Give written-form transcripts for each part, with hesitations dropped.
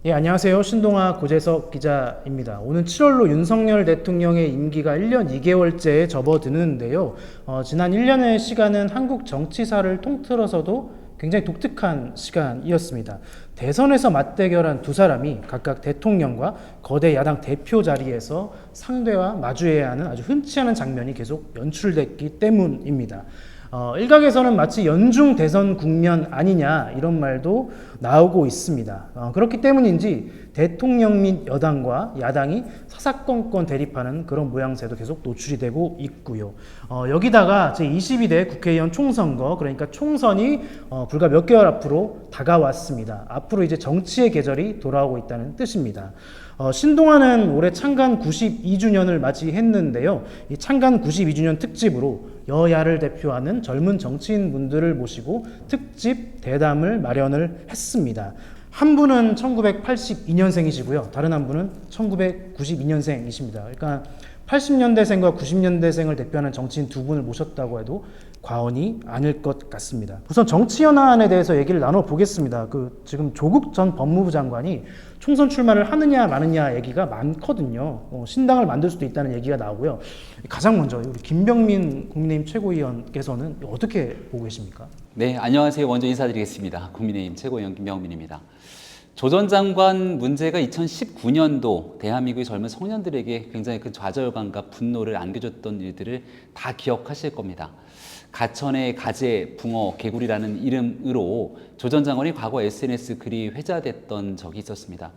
예, 안녕하세요. 신동아 고재석 기자입니다. 오는 7월로 윤석열 대통령의 임기가 1년 2개월째에 접어드는데요. 지난 1년의 시간은 한국 정치사를 통틀어서도 굉장히 독특한 시간이었습니다. 대선에서 맞대결한 두 사람이 각각 대통령과 거대 야당 대표 자리에서 상대와 마주해야 하는 아주 흔치 않은 장면이 계속 연출됐기 때문입니다. 일각에서는 마치 연중 대선 국면 아니냐 이런 말도 나오고 있습니다. 그렇기 때문인지 대통령 및 여당과 야당이 사사건건 대립하는 그런 모양새도 계속 노출이 되고 있고요. 여기다가 제22대 국회의원 총선거, 그러니까 총선이 불과 몇 개월 앞으로 다가왔습니다. 앞으로 이제 정치의 계절이 돌아오고 있다는 뜻입니다. 신동아는 올해 창간 92주년을 맞이했는데요. 이 창간 92주년 특집으로 여야를 대표하는 젊은 정치인분들을 모시고 특집 대담을 마련을 했습니다. 한 분은 1982년생이시고요. 다른 한 분은 1992년생이십니다. 그러니까 80년대생과 90년대생을 대표하는 정치인 두 분을 모셨다고 해도 과언이 아닐 것 같습니다. 우선 정치연한에 대해서 얘기를 나눠보겠습니다. 지금 조국 전 법무부 장관이 총선 출마를 하느냐 마느냐 얘기가 많거든요. 신당을 만들 수도 있다는 얘기가 나오고요. 가장 먼저 우리 김병민 국민의힘 최고위원께서는 어떻게 보고 계십니까? 네, 안녕하세요. 먼저 인사드리겠습니다. 국민의힘 최고위원 김병민입니다. 조 전 장관 문제가 2019년도 대한민국의 젊은 청년들에게 굉장히 큰 좌절감과 분노를 안겨줬던 일들을 다 기억하실 겁니다. 가천의 가재, 붕어, 개구리라는 이름으로 조 전 장관이 과거 SNS 글이 회자됐던 적이 있었습니다.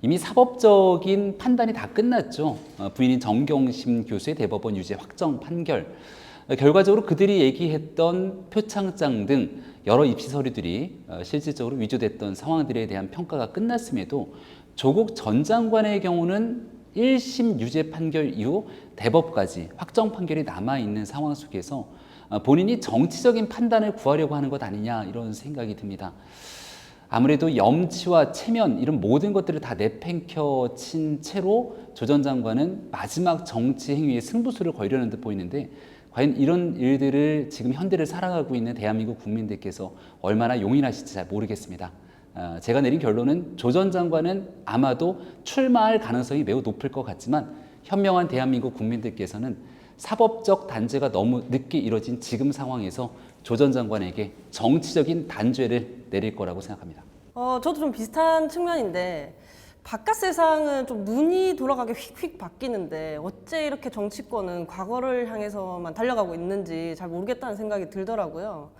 이미 사법적인 판단이 다 끝났죠. 부인인 정경심 교수의 대법원 유죄 확정 판결. 결과적으로 그들이 얘기했던 표창장 등 여러 입시 서류들이 실질적으로 위조됐던 상황들에 대한 평가가 끝났음에도 조국 전 장관의 경우는 1심 유죄 판결 이후 대법까지 확정 판결이 남아있는 상황 속에서 본인이 정치적인 판단을 구하려고 하는 것 아니냐 이런 생각이 듭니다. 아무래도 염치와 체면 이런 모든 것들을 다 내팽겨친 채로 조 전 장관은 마지막 정치 행위의 승부수를 걸려는 듯 보이는데 과연 이런 일들을 지금 현대를 살아가고 있는 대한민국 국민들께서 얼마나 용인하실지 잘 모르겠습니다. 제가 내린 결론은 조 전 장관은 아마도 출마할 가능성이 매우 높을 것 같지만 현명한 대한민국 국민들께서는 사법적 단죄가 너무 늦게 이뤄진 지금 상황에서 조 전 장관에게 정치적인 단죄를 내릴 거라고 생각합니다. 저도 좀 비슷한 측면인데 바깥 세상은 좀 눈이 돌아가게 휙휙 바뀌는데 어째 이렇게 정치권은 과거를 향해서만 달려가고 있는지 잘 모르겠다는 생각이 들더라고요.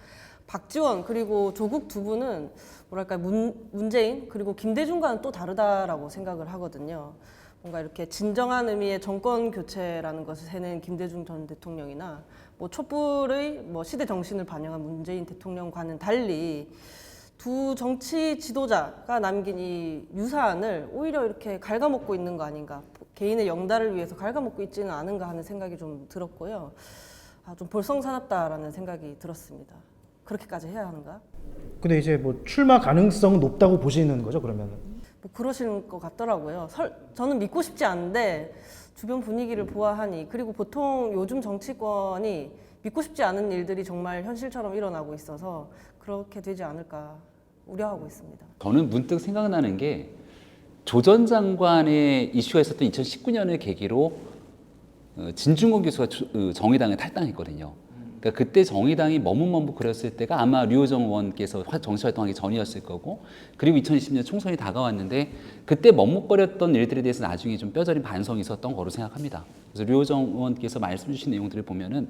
박지원 그리고 조국 두 분은 뭐랄까 문재인 그리고 김대중과는 또 다르다라고 생각을 하거든요. 뭔가 이렇게 진정한 의미의 정권 교체라는 것을 세는 김대중 전 대통령이나 촛불의 시대 정신을 반영한 문재인 대통령과는 달리 두 정치 지도자가 남긴 이 유산을 오히려 이렇게 갉아먹고 있는 거 아닌가, 개인의 영달을 위해서 갉아먹고 있지는 않은가 하는 생각이 좀 들었고요. 좀 볼썽사납다라는 생각이 들었습니다. 그렇게까지 해야 하는가? 근데 이제 출마 가능성 높다고 보시는 거죠, 그러면? 그러시는 것 같더라고요. 저는 믿고 싶지 않은데 주변 분위기를 보아하니, 그리고 보통 요즘 정치권이 믿고 싶지 않은 일들이 정말 현실처럼 일어나고 있어서 그렇게 되지 않을까 우려하고 있습니다. 저는 문득 생각나는 게 조 전 장관의 이슈가 있었던 2019년을 계기로 진중권 교수가 정의당에 탈당했거든요. 그러니까 그때 정의당이 머뭇머뭇거렸을 때가 아마 류호정 의원께서 정치활동하기 전이었을 거고, 그리고 2020년 총선이 다가왔는데 그때 머뭇거렸던 일들에 대해서 나중에 좀 뼈저린 반성이 있었던 거로 생각합니다. 그래서 류호정 의원께서 말씀 주신 내용들을 보면은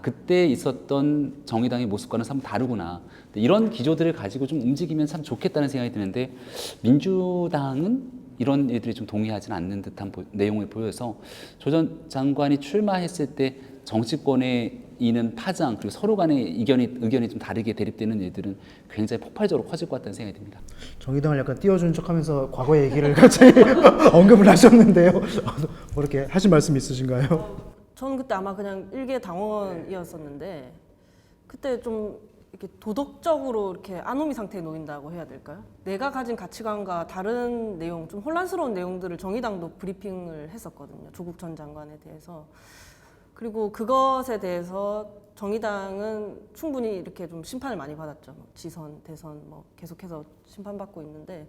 그때 있었던 정의당의 모습과는 참 다르구나, 이런 기조들을 가지고 좀 움직이면 참 좋겠다는 생각이 드는데 민주당은 이런 일들이 좀 동의하지는 않는 듯한 내용을 보여서 조 전 장관이 출마했을 때 정치권에 이는 파장, 그리고 서로 간의 의견이 좀 다르게 대립되는 일들은 굉장히 폭발적으로 커질 것 같다는 생각이 듭니다. 정의당을 약간 띄워준 척하면서 과거 얘기를 갑자기 언급을 하셨는데요. 이렇게 하신 말씀 있으신가요? 저는 그때 아마 그냥 일개 당원이었었는데 그때 좀 이렇게 도덕적으로 이렇게 아노미 상태에 놓인다고 해야 될까요? 내가 가진 가치관과 다른 내용, 좀 혼란스러운 내용들을 정의당도 브리핑을 했었거든요. 조국 전 장관에 대해서. 그리고 그것에 대해서 정의당은 충분히 이렇게 좀 심판을 많이 받았죠. 지선, 대선 계속해서 심판받고 있는데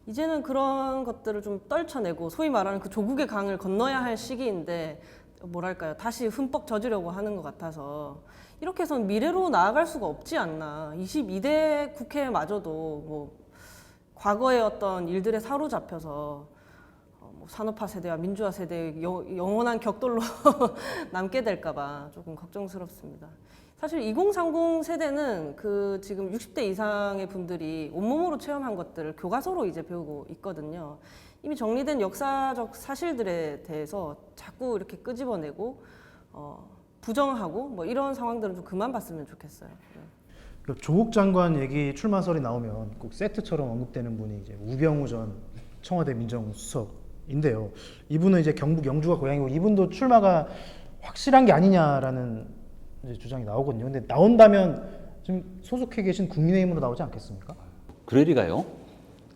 이제는 그런 것들을 좀 떨쳐내고 소위 말하는 그 조국의 강을 건너야 할 시기인데 뭐랄까요, 다시 흠뻑 젖으려고 하는 것 같아서 이렇게 해서는 미래로 나아갈 수가 없지 않나. 22대 국회마저도 뭐 과거의 어떤 일들에 사로잡혀서 뭐 산업화 세대와 민주화 세대의 영원한 격돌로 남게 될까봐 조금 걱정스럽습니다. 사실 2030 세대는 그 지금 60대 이상의 분들이 온몸으로 체험한 것들을 교과서로 이제 배우고 있거든요. 이미 정리된 역사적 사실들에 대해서 자꾸 이렇게 끄집어내고 부정하고 뭐 이런 상황들은 좀 그만 봤으면 좋겠어요. 그러니까 조국 장관 얘기 출마설이 나오면 꼭 세트처럼 언급되는 분이 이제 우병우 전 청와대 민정수석인데요. 이분은 이제 경북 영주가 고향이고 이분도 출마가 확실한 게 아니냐라는 이제 주장이 나오거든요. 근데 나온다면 지금 소속해 계신 국민의힘으로 나오지 않겠습니까? 그럴 리가요.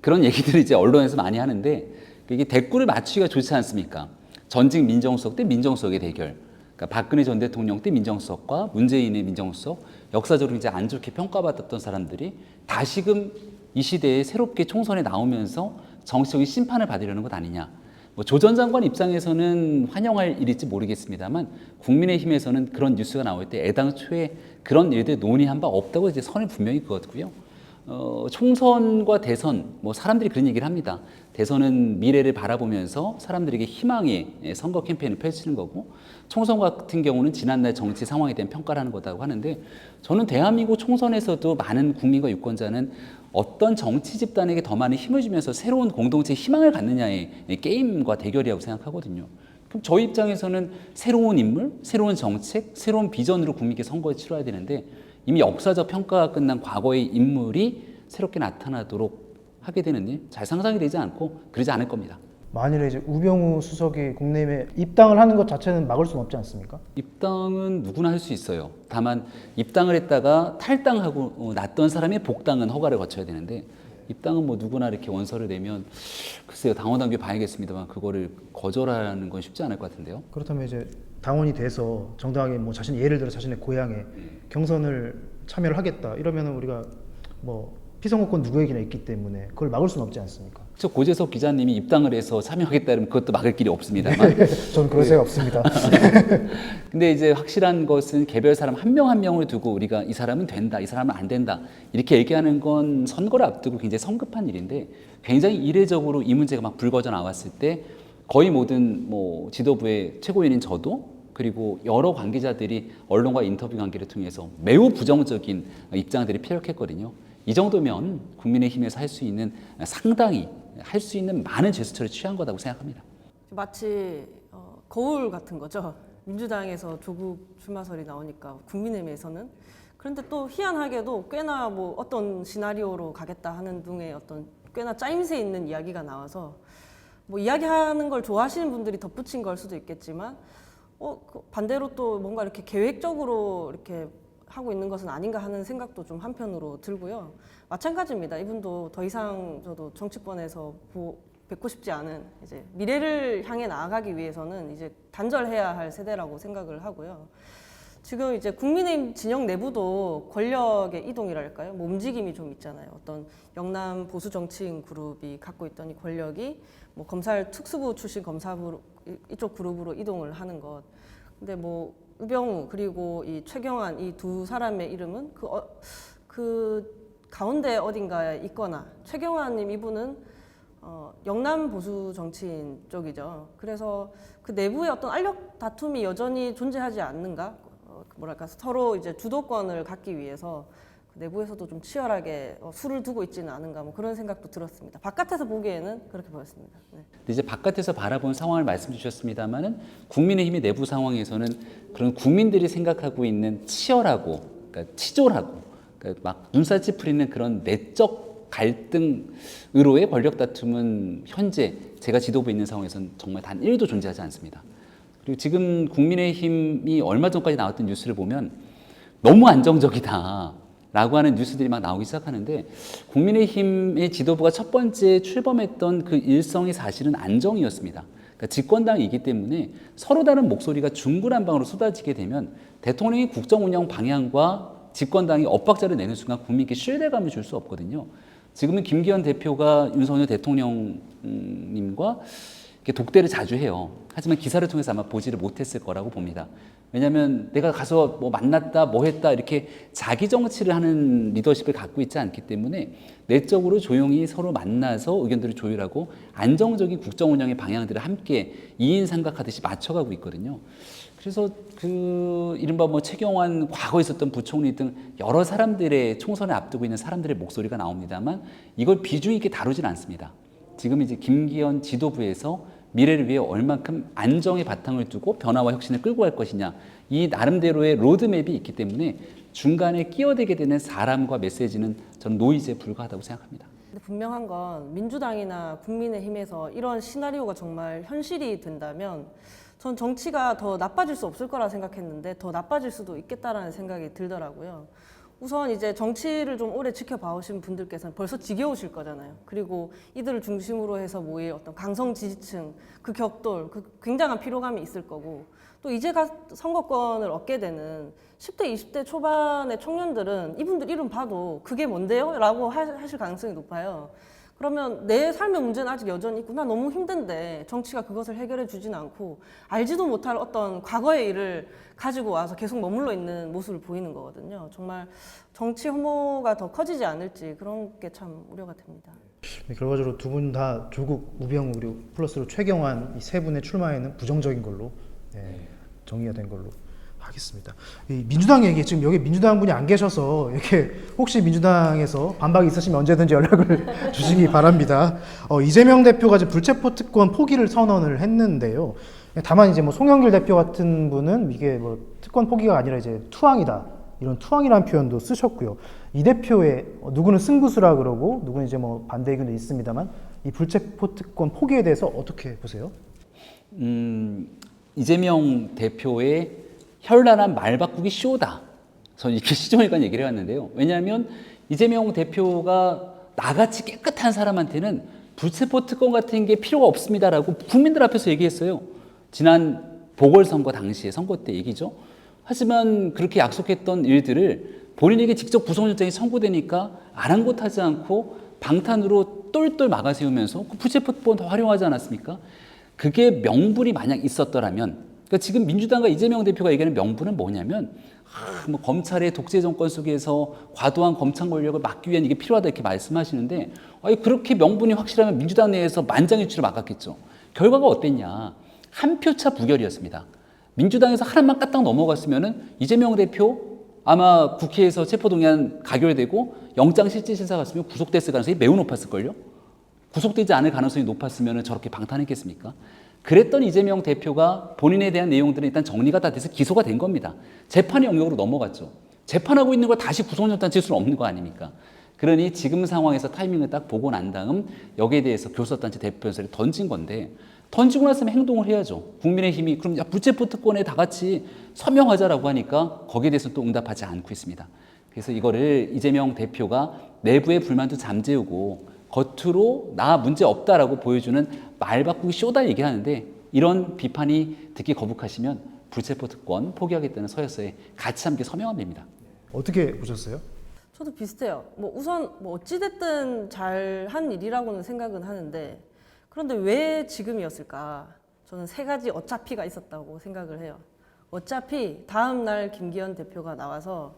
그런 얘기들을 이제 언론에서 많이 하는데 이게 대꾸를 맞추기가 좋지 않습니까? 전직 민정수석 대 민정수석의 대결. 그러니까 박근혜 전 대통령 때 민정수석과 문재인의 민정수석, 역사적으로 이제 안 좋게 평가받았던 사람들이 다시금 이 시대에 새롭게 총선에 나오면서 정치적인 심판을 받으려는 것 아니냐. 뭐 조 전 장관 입장에서는 환영할 일일지 모르겠습니다만 국민의힘에서는 그런 뉴스가 나올 때 애당초에 그런 일들 논의한 바 없다고 이제 선을 분명히 그었고요. 총선과 대선, 뭐 사람들이 그런 얘기를 합니다. 대선은 미래를 바라보면서 사람들에게 희망의 선거 캠페인을 펼치는 거고, 총선 같은 경우는 지난날 정치 상황에 대한 평가를 하는 거라고 하는데, 저는 대한민국 총선에서도 많은 국민과 유권자는 어떤 정치 집단에게 더 많은 힘을 주면서 새로운 공동체의 희망을 갖느냐의 게임과 대결이라고 생각하거든요. 그럼 저희 입장에서는 새로운 인물, 새로운 정책, 새로운 비전으로 국민께 선거를 치러야 되는데 이미 역사적 평가가 끝난 과거의 인물이 새롭게 나타나도록 하게 되는 일 잘 상상이 되지 않고 그러지 않을 겁니다. 만일에 이제 우병우 수석이 국내에 입당을 하는 것 자체는 막을 수는 없지 않습니까? 입당은 누구나 할 수 있어요. 다만 입당을 했다가 탈당하고 났던 사람의 복당은 허가를 거쳐야 되는데 입당은 뭐 누구나 이렇게 원서를 내면 글쎄요, 당원당규 봐야겠습니다만 그거를 거절하는 건 쉽지 않을 것 같은데요. 그렇다면 이제 당원이 돼서 정당하게 뭐 자신 예를 들어 자신의 고향에 경선을 참여를 하겠다 이러면 우리가 뭐 피선거권 누구에게나 있기 때문에 그걸 막을 수는 없지 않습니까? 저 고재석 기자님이 입당을 해서 참여하겠다 그러면 그것도 막을 길이 없습니다만 저는 그럴 생각 없습니다. 근데 이제 확실한 것은 개별 사람 한 명 한 명을 두고 우리가 이 사람은 된다, 이 사람은 안 된다 이렇게 얘기하는 건 선거를 앞두고 굉장히 성급한 일인데 굉장히 이례적으로 이 문제가 막 불거져 나왔을 때 거의 모든 뭐 지도부의 최고위원인 저도 그리고 여러 관계자들이 언론과 인터뷰 관계를 통해서 매우 부정적인 입장들이 피력했거든요. 이 정도면 국민의힘에서 할 수 있는 상당히 할 수 있는 많은 제스처를 취한 거라고 생각합니다. 마치 거울 같은 거죠. 민주당에서 조국 출마설이 나오니까 국민의힘에서는 그런데 또 희한하게도 꽤나 뭐 어떤 시나리오로 가겠다 하는 등의 어떤 꽤나 짜임새 있는 이야기가 나와서 뭐 이야기하는 걸 좋아하시는 분들이 덧붙인 걸 수도 있겠지만 반대로 또 뭔가 이렇게 계획적으로 이렇게 하고 있는 것은 아닌가 하는 생각도 좀 한편으로 들고요. 마찬가지입니다. 이분도 더 이상 저도 정치권에서 뵙고 싶지 않은 이제 미래를 향해 나아가기 위해서는 이제 단절해야 할 세대라고 생각을 하고요. 지금 이제 국민의힘 진영 내부도 권력의 이동이랄까요? 뭐 움직임이 좀 있잖아요. 어떤 영남 보수 정치인 그룹이 갖고 있던 이 권력이 뭐 검찰 특수부 출신 검사부 이쪽 그룹으로 이동을 하는 것. 근데 뭐 우병우 그리고 이 최경환 이 두 사람의 이름은 그 가운데 어딘가에 있거나 최경환님 이분은 영남 보수 정치인 쪽이죠. 그래서 그 내부의 어떤 알력 다툼이 여전히 존재하지 않는가? 뭐랄까 서로 이제 주도권을 갖기 위해서 내부에서도 좀 치열하게 수를 두고 있지는 않은가 뭐 그런 생각도 들었습니다. 바깥에서 보기에는 그렇게 보였습니다. 네. 근데 이제 바깥에서 바라본 상황을 말씀 주셨습니다만은 국민의힘의 내부 상황에서는 그런 국민들이 생각하고 있는 치열하고 그러니까 치졸하고 그러니까 막 눈살 찌푸리는 그런 내적 갈등으로의 권력 다툼은 현재 제가 지도부에 있는 상황에서는 정말 단 1도 존재하지 않습니다. 그리고 지금 국민의힘이 얼마 전까지 나왔던 뉴스를 보면 너무 안정적이다 라고 하는 뉴스들이 막 나오기 시작하는데 국민의힘의 지도부가 첫 번째 출범했던 그 일성이 사실은 안정이었습니다. 그러니까 집권당이기 때문에 서로 다른 목소리가 중구난방으로 쏟아지게 되면 대통령이 국정 운영 방향과 집권당이 엇박자를 내는 순간 국민께 신뢰감을 줄 수 없거든요. 지금은 김기현 대표가 윤석열 대통령님과 이렇게 독대를 자주 해요. 하지만 기사를 통해서 아마 보지를 못했을 거라고 봅니다. 왜냐하면 내가 가서 뭐 만났다, 뭐 했다 이렇게 자기 정치를 하는 리더십을 갖고 있지 않기 때문에 내적으로 조용히 서로 만나서 의견들을 조율하고 안정적인 국정 운영의 방향들을 함께 이인 삼각하듯이 맞춰가고 있거든요. 그래서 그 이른바 뭐 최경환 과거에 있었던 부총리 등 여러 사람들의 총선을 앞두고 있는 사람들의 목소리가 나옵니다만 이걸 비중 있게 다루진 않습니다. 지금 이제 김기현 지도부에서 미래를 위해 얼만큼 안정의 바탕을 두고 변화와 혁신을 끌고 갈 것이냐 이 나름대로의 로드맵이 있기 때문에 중간에 끼어들게 되는 사람과 메시지는 저는 노이즈에 불과하다고 생각합니다. 근데 분명한 건 민주당이나 국민의힘에서 이런 시나리오가 정말 현실이 된다면 전 정치가 더 나빠질 수 없을 거라 생각했는데 더 나빠질 수도 있겠다라는 생각이 들더라고요. 우선 이제 정치를 좀 오래 지켜봐 오신 분들께서는 벌써 지겨우실 거잖아요. 그리고 이들을 중심으로 해서 모일 어떤 강성 지지층, 그 격돌, 그 굉장한 피로감이 있을 거고 또 이제 선거권을 얻게 되는 10대, 20대 초반의 청년들은 이분들 이름 봐도 그게 뭔데요? 라고 하실 가능성이 높아요. 그러면 내 삶의 문제는 아직 여전히 있고 나 너무 힘든데 정치가 그것을 해결해 주진 않고 알지도 못할 어떤 과거의 일을 가지고 와서 계속 머물러 있는 모습을 보이는 거거든요. 정말 정치 혐오가 더 커지지 않을지 그런 게 참 우려가 됩니다. 네, 결과적으로 두 분 다 조국, 우병우 그리고 플러스로 최경환 이 세 분의 출마에는 부정적인 걸로 정리가 된 걸로 하겠습니다. 이 민주당 얘기 지금 여기 민주당 분이 안 계셔서 이렇게 혹시 민주당에서 반박이 있으시면 언제든지 연락을 주시기 바랍니다. 이재명 대표가 이제 불체포 특권 포기를 선언을 했는데요. 다만 이제 뭐 송영길 대표 같은 분은 이게 뭐 특권 포기가 아니라 이제 투항이다 이런 투항이라는 표현도 쓰셨고요. 이 대표의 누구는 승부수라 그러고 누구는 이제 뭐 반대 의견도 있습니다만 이 불체포 특권 포기에 대해서 어떻게 보세요? 이재명 대표의 현란한 말 바꾸기 쇼다. 저는 이렇게 시종일관 얘기를 해왔는데요. 왜냐하면 이재명 대표가 나같이 깨끗한 사람한테는 불체포 특권 같은 게 필요가 없습니다라고 국민들 앞에서 얘기했어요. 지난 보궐선거 당시에 선거 때 얘기죠. 하지만 그렇게 약속했던 일들을 본인에게 직접 구속영장이 청구되니까 아랑곳하지 않고 방탄으로 똘똘 막아세우면서 그 불체포 특권 더 활용하지 않았습니까? 그게 명분이 만약 있었더라면 그러니까 지금 민주당과 이재명 대표가 얘기하는 명분은 뭐냐면 뭐 검찰의 독재 정권 속에서 과도한 검찰 권력을 막기 위한 이게 필요하다 이렇게 말씀하시는데 그렇게 명분이 확실하면 민주당 내에서 만장일치로 막았겠죠. 결과가 어땠냐. 한 표 차 부결이었습니다. 민주당에서 하나만 까딱 넘어갔으면은 이재명 대표 아마 국회에서 체포동의안 가결되고 영장실질심사 갔으면 구속됐을 가능성이 매우 높았을걸요. 구속되지 않을 가능성이 높았으면 저렇게 방탄했겠습니까? 그랬던 이재명 대표가 본인에 대한 내용들은 일단 정리가 다 돼서 기소가 된 겁니다. 재판의 영역으로 넘어갔죠. 재판하고 있는 걸 다시 구속영장 칠 수는 없는 거 아닙니까? 그러니 지금 상황에서 타이밍을 딱 보고 난 다음 여기에 대해서 교섭단체 대표연설을 던진 건데 던지고 났으면 행동을 해야죠. 국민의힘이 그럼 불체포 특권에 다 같이 서명하자라고 하니까 거기에 대해서 또 응답하지 않고 있습니다. 그래서 이거를 이재명 대표가 내부의 불만도 잠재우고 겉으로 나 문제 없다라고 보여주는 말 바꾸기 쇼다 얘기하는데 이런 비판이 듣기 거북하시면 불체포 특권 포기하겠다는 서약서에 같이 함께 서명하면 됩니다. 어떻게 보셨어요? 저도 비슷해요. 뭐 우선 뭐 어찌됐든 잘한 일이라고는 생각은 하는데 그런데 왜 지금이었을까? 저는 세 가지 어차피가 있었다고 생각을 해요. 어차피 다음 날 김기현 대표가 나와서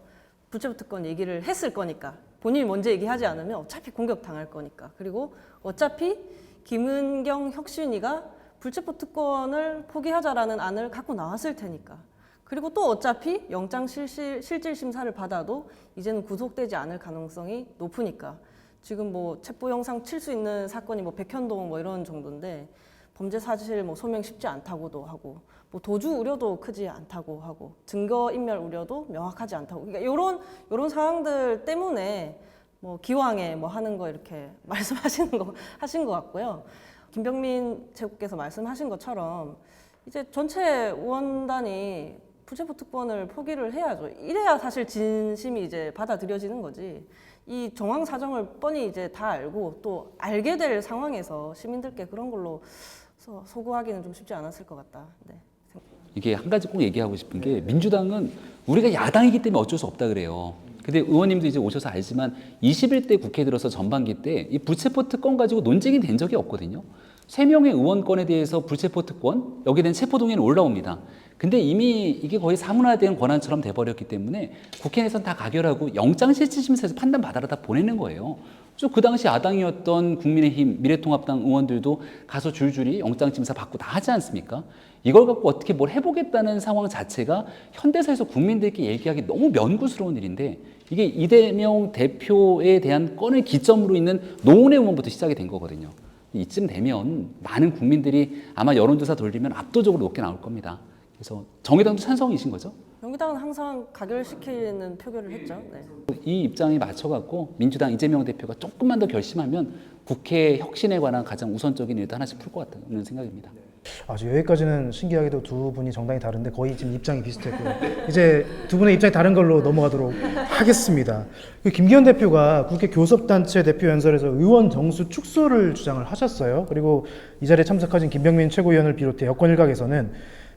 불체포 특권 얘기를 했을 거니까 본인이 먼저 얘기하지 않으면 어차피 공격당할 거니까. 그리고 어차피 김은경 혁신위가 불체포 특권을 포기하자라는 안을 갖고 나왔을 테니까. 그리고 또 어차피 영장 실질 심사를 받아도 이제는 구속되지 않을 가능성이 높으니까. 지금 뭐 체포 영상 칠 수 있는 사건이 뭐 백현동 뭐 이런 정도인데 범죄 사실 뭐 소명 쉽지 않다고도 하고 뭐 도주 우려도 크지 않다고 하고 증거 인멸 우려도 명확하지 않다고 그러니까 이런 상황들 때문에 뭐 기왕에 뭐 하는 거 이렇게 말씀하신 것 같고요. 김병민 최고께서 말씀하신 것처럼 이제 전체 의원단이 불체포 특권을 포기를 해야죠. 이래야 사실 진심이 이제 받아들여지는 거지. 이 정황 사정을 뻔히 이제 다 알고 또 알게 될 상황에서 시민들께 그런 걸로 소구하기는 좀 쉽지 않았을 것 같다. 네. 이게 한 가지 꼭 얘기하고 싶은 게 민주당은 우리가 야당이기 때문에 어쩔 수 없다 그래요. 근데 의원님도 이제 오셔서 알지만 21대 국회 들어서 전반기 때 이 불체포 특권 가지고 논쟁이 된 적이 없거든요. 3명의 의원권에 대해서 불체포 특권, 여기에 대한 체포동의는 올라옵니다. 근데 이미 이게 거의 사문화된 권한처럼 돼버렸기 때문에 국회에서는 다 가결하고 영장실질심사에서 판단받아라 다 보내는 거예요. 그 당시 야당이었던 국민의힘, 미래통합당 의원들도 가서 줄줄이 영장심사 받고 다 하지 않습니까? 이걸 갖고 어떻게 뭘 해보겠다는 상황 자체가 현대사에서 국민들께 얘기하기 너무 면구스러운 일인데 이게 이재명 대표에 대한 건을 기점으로 있는 노원의 의원부터 시작이 된 거거든요. 이쯤 되면 많은 국민들이 아마 여론조사 돌리면 압도적으로 높게 나올 겁니다. 그래서 정의당도 찬성이신 거죠? 정의당은 항상 가결시키는 표결을 했죠. 네. 이 입장에 맞춰갖고 민주당 이재명 대표가 조금만 더 결심하면 국회 혁신에 관한 가장 우선적인 일도 하나씩 풀 것 같다는 생각입니다. 아주 여기까지는 신기하게도 두 분이 정당이 다른데 거의 지금 입장이 비슷했고요. 이제 두 분의 입장이 다른 걸로 넘어가도록 하겠습니다. 김기현 대표가 국회 교섭단체 대표 연설에서 의원 정수 축소를 주장을 하셨어요. 그리고 이 자리에 참석하신 김병민 최고위원을 비롯해 여권 일각에서는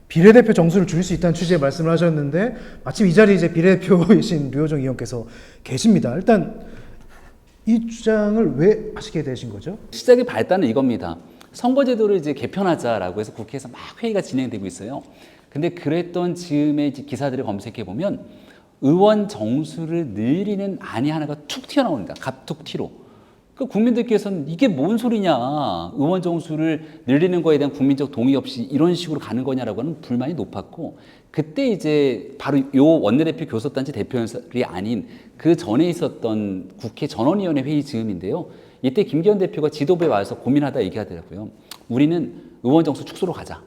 비례대표 정수를 줄일 수 있다는 취지의 말씀을 하셨는데 마침 이 자리에 이제 비례대표이신 류호정 의원께서 계십니다. 일단 이 주장을 왜 하시게 되신 거죠? 시작의 발단은 이겁니다. 선거제도를 이제 개편하자라고 해서 국회에서 막 회의가 진행되고 있어요. 근데 그랬던 즈음에 기사들을 검색해 보면 의원 정수를 늘리는 안이 하나가 툭 튀어나옵니다. 갑툭 튀로. 그 국민들께서는 이게 뭔 소리냐, 의원 정수를 늘리는 거에 대한 국민적 동의 없이 이런 식으로 가는 거냐라고 하는 불만이 높았고, 그때 이제 바로 요 원내대표 교섭단체 대표 연설이 아닌 그 전에 있었던 국회 전원위원회 회의 즈음인데요. 이때 김기현 대표가 지도부에 와서 고민하다 얘기하더라고요. 우리는 의원 정수 축소로 가자.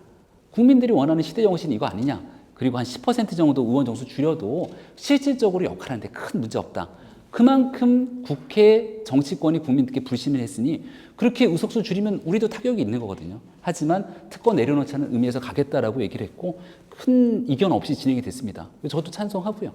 국민들이 원하는 시대 정신 이거 아니냐. 그리고 한 10% 정도 의원 정수 줄여도 실질적으로 역할하는데 큰 문제 없다. 그만큼 국회 정치권이 국민들께 불신을 했으니 그렇게 의석수 줄이면 우리도 타격이 있는 거거든요. 하지만 특권 내려놓자는 의미에서 가겠다라고 얘기를 했고 큰 이견 없이 진행이 됐습니다. 저도 찬성하고요.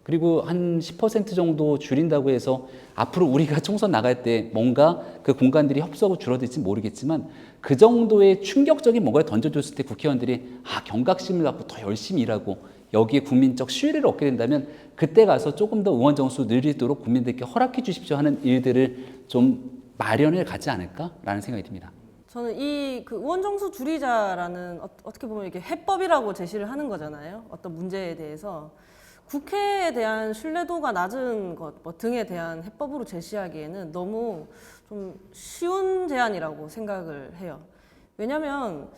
그리고 한 10% 정도 줄인다고 해서 앞으로 우리가 총선 나갈 때 뭔가 그 공간들이 협소하고 줄어들지 모르겠지만 그 정도의 충격적인 뭔가를 던져줬을 때 국회의원들이 경각심을 갖고 더 열심히 일하고 여기에 국민적 신뢰를 얻게 된다면 그때 가서 조금 더 의원 정수 늘리도록 국민들께 허락해 주십시오 하는 일들을 좀 마련해 가지 않을까라는 생각이 듭니다. 저는 이 그 의원 정수 줄이자라는 어떻게 보면 이게 해법이라고 제시를 하는 거잖아요. 어떤 문제에 대해서 국회에 대한 신뢰도가 낮은 것 뭐 등에 대한 해법으로 제시하기에는 너무 좀 쉬운 제안이라고 생각을 해요. 왜냐하면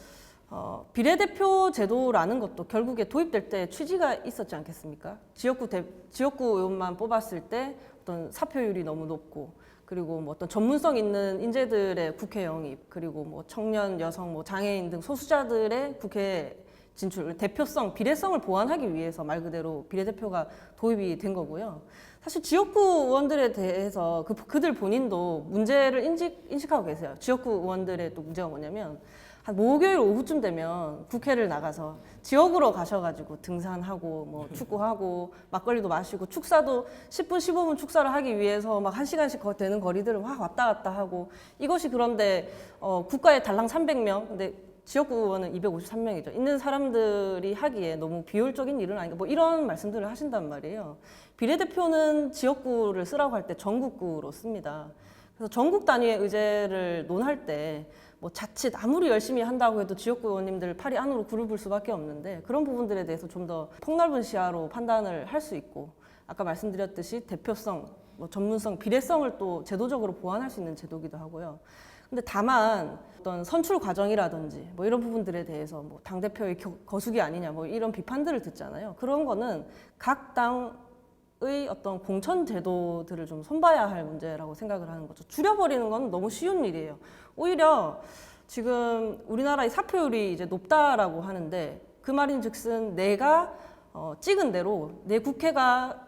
비례대표 제도라는 것도 결국에 도입될 때 취지가 있었지 않겠습니까? 지역구 의원만 뽑았을 때 어떤 사표율이 너무 높고 그리고 뭐 어떤 전문성 있는 인재들의 국회 영입 그리고 뭐 청년, 여성, 뭐 장애인 등 소수자들의 국회 진출, 대표성, 비례성을 보완하기 위해서 말 그대로 비례대표가 도입이 된 거고요. 사실 지역구 의원들에 대해서 그들 본인도 문제를 인식하고 계세요. 지역구 의원들의 또 문제가 뭐냐면 한 목요일 오후쯤 되면 국회를 나가서 지역으로 가셔가지고 등산하고 뭐 축구하고 막걸리도 마시고 축사도 10분 15분 축사를 하기 위해서 막 1시간씩 되는 거리들을 막 왔다 갔다 하고 이것이 그런데 국가에 달랑 300명 근데 지역구 의원은 253명이죠. 있는 사람들이 하기에 너무 비효율적인 일은 아닌가 뭐 이런 말씀들을 하신단 말이에요. 비례대표는 지역구를 쓰라고 할 때 전국구로 씁니다. 그래서 전국 단위의 의제를 논할 때 뭐 자칫 아무리 열심히 한다고 해도 지역구 의원님들 팔이 안으로 굴을 불 수밖에 없는데 그런 부분들에 대해서 좀 더 폭넓은 시야로 판단을 할 수 있고 아까 말씀드렸듯이 대표성, 뭐 전문성, 비례성을 또 제도적으로 보완할 수 있는 제도기도 하고요. 근데 다만 어떤 선출 과정이라든지 뭐 이런 부분들에 대해서 뭐 당대표의 거수기 아니냐 뭐 이런 비판들을 듣잖아요. 그런 거는 각 당의 어떤 공천 제도들을 좀 손봐야 할 문제라고 생각을 하는 거죠. 줄여버리는 건 너무 쉬운 일이에요. 오히려 지금 우리나라의 사표율이 이제 높다라고 하는데 그 말인즉슨 내가 찍은 대로 내 국회가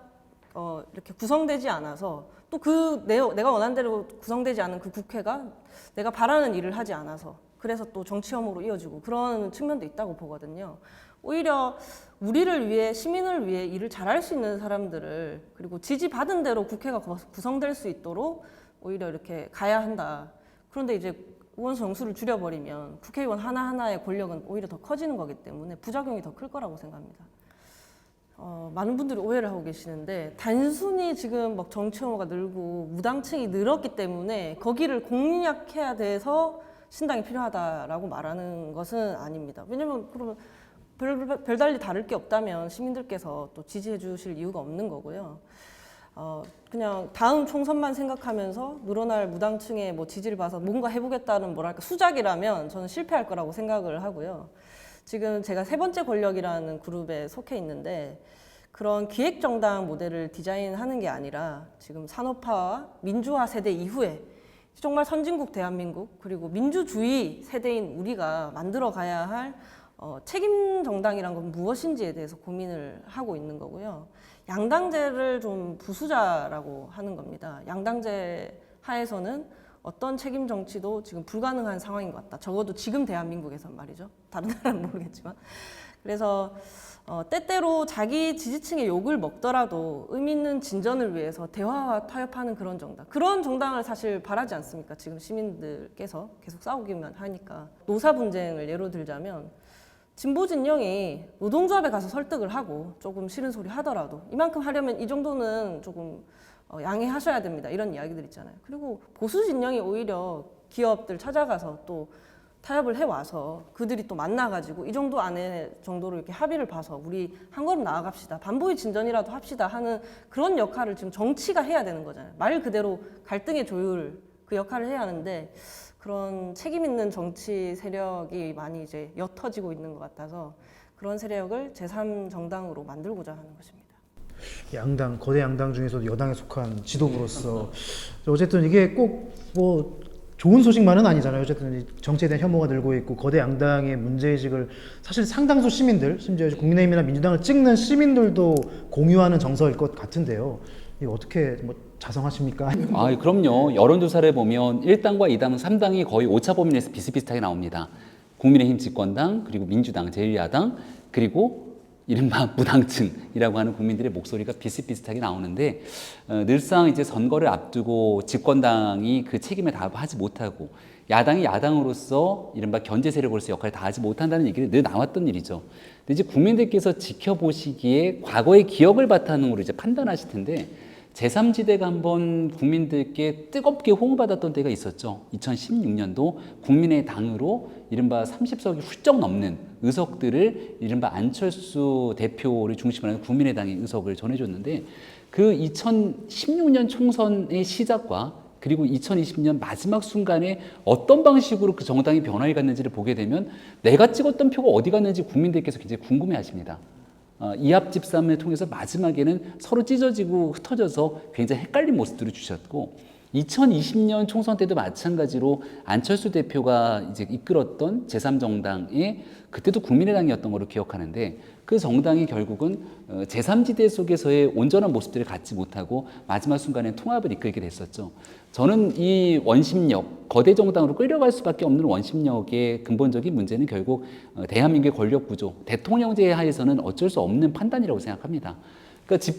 이렇게 구성되지 않아서 또 내가 원하는 대로 구성되지 않은 그 국회가 내가 바라는 일을 하지 않아서 그래서 또 정치 혐오로 이어지고 그런 측면도 있다고 보거든요. 오히려 우리를 위해 시민을 위해 일을 잘할 수 있는 사람들을 그리고 지지받은 대로 국회가 구성될 수 있도록 오히려 이렇게 가야 한다. 그런데 이제 의원 정수를 줄여버리면 국회의원 하나하나의 권력은 오히려 더 커지는 거기 때문에 부작용이 더 클 거라고 생각합니다. 많은 분들이 오해를 하고 계시는데 단순히 지금 막 정치 혐오가 늘고 무당층이 늘었기 때문에 거기를 공략해야 돼서 신당이 필요하다라고 말하는 것은 아닙니다. 왜냐면 그러면 별달리 다를 게 없다면 시민들께서 또 지지해 주실 이유가 없는 거고요. 그냥 다음 총선만 생각하면서 늘어날 무당층의 뭐 지지를 봐서 뭔가 해보겠다는 뭐랄까 수작이라면 저는 실패할 거라고 생각을 하고요. 지금 제가 세 번째 권력이라는 그룹에 속해 있는데 그런 기획정당 모델을 디자인하는 게 아니라 지금 산업화와 민주화 세대 이후에 정말 선진국 대한민국 그리고 민주주의 세대인 우리가 만들어 가야 할 책임 정당이란 건 무엇인지에 대해서 고민을 하고 있는 거고요. 양당제를 좀 부수자라고 하는 겁니다. 양당제 하에서는 어떤 책임 정치도 지금 불가능한 상황인 것 같다. 적어도 지금 대한민국에선 말이죠. 다른 나라는 모르겠지만. 그래서 때때로 자기 지지층의 욕을 먹더라도 의미 있는 진전을 위해서 대화와 타협하는 그런 정당. 그런 정당을 사실 바라지 않습니까? 지금 시민들께서 계속 싸우기만 하니까. 노사 분쟁을 예로 들자면 진보 진영이 노동조합에 가서 설득을 하고 조금 싫은 소리 하더라도 이만큼 하려면 이 정도는 조금 양해하셔야 됩니다. 이런 이야기들 있잖아요. 그리고 보수 진영이 오히려 기업들 찾아가서 또 타협을 해와서 그들이 또 만나가지고 이 정도 안에 정도로 이렇게 합의를 봐서 우리 한 걸음 나아갑시다. 반보의 진전이라도 합시다 하는 그런 역할을 지금 정치가 해야 되는 거잖아요. 말 그대로 갈등의 조율 그 역할을 해야 하는데 그런 책임 있는 정치 세력이 많이 이제 옅어지고 있는 것 같아서 그런 세력을 제3정당으로 만들고자 하는 것입니다. 양당, 거대 양당 중에서도 여당에 속한 지도부로서 어쨌든 이게 꼭 뭐 좋은 소식만은 아니잖아요. 어쨌든 정치에 대한 혐오가 늘고 있고 거대 양당의 문제의식을 사실 상당수 시민들, 심지어 국민의힘이나 민주당을 찍는 시민들도 공유하는 정서일 것 같은데요. 이거 어떻게 뭐 자성하십니까? 그럼요. 여론조사를 보면 1당과 2당, 3당이 거의 오차 범위 내에서 비슷비슷하게 나옵니다. 국민의힘 집권당, 그리고 민주당, 제1야당, 그리고 이른바 무당층이라고 하는 국민들의 목소리가 비슷비슷하게 나오는데 늘상 이제 선거를 앞두고 집권당이 그 책임을 다하지 못하고 야당이 야당으로서 이른바 견제 세력으로서 역할을 다하지 못한다는 얘기를 늘 나왔던 일이죠. 근데 이제 국민들께서 지켜보시기에 과거의 기억을 바탕으로 이제 판단하실 텐데 제3지대가 한번 국민들께 뜨겁게 호응받았던 때가 있었죠. 2016년도 국민의당으로 이른바 30석이 훌쩍 넘는 의석들을 이른바 안철수 대표를 중심으로 하는 국민의당의 의석을 전해줬는데 그 2016년 총선의 시작과 그리고 2020년 마지막 순간에 어떤 방식으로 그 정당이 변화해 갔는지를 보게 되면 내가 찍었던 표가 어디 갔는지 국민들께서 굉장히 궁금해하십니다. 이합 집산을 통해서 마지막에는 서로 찢어지고 흩어져서 굉장히 헷갈린 모습들을 주셨고 2020년 총선 때도 마찬가지로 안철수 대표가 이제 이끌었던 제3정당이 그때도 국민의당이었던 걸로 기억하는데 그 정당이 결국은 제3지대 속에서의 온전한 모습들을 갖지 못하고 마지막 순간에 통합을 이끌게 됐었죠. 저는 이 원심력, 거대 정당으로 끌려갈 수밖에 없는 원심력의 근본적인 문제는 결국 대한민국의 권력 구조, 대통령제 하에서는 어쩔 수 없는 판단이라고 생각합니다. 그러니까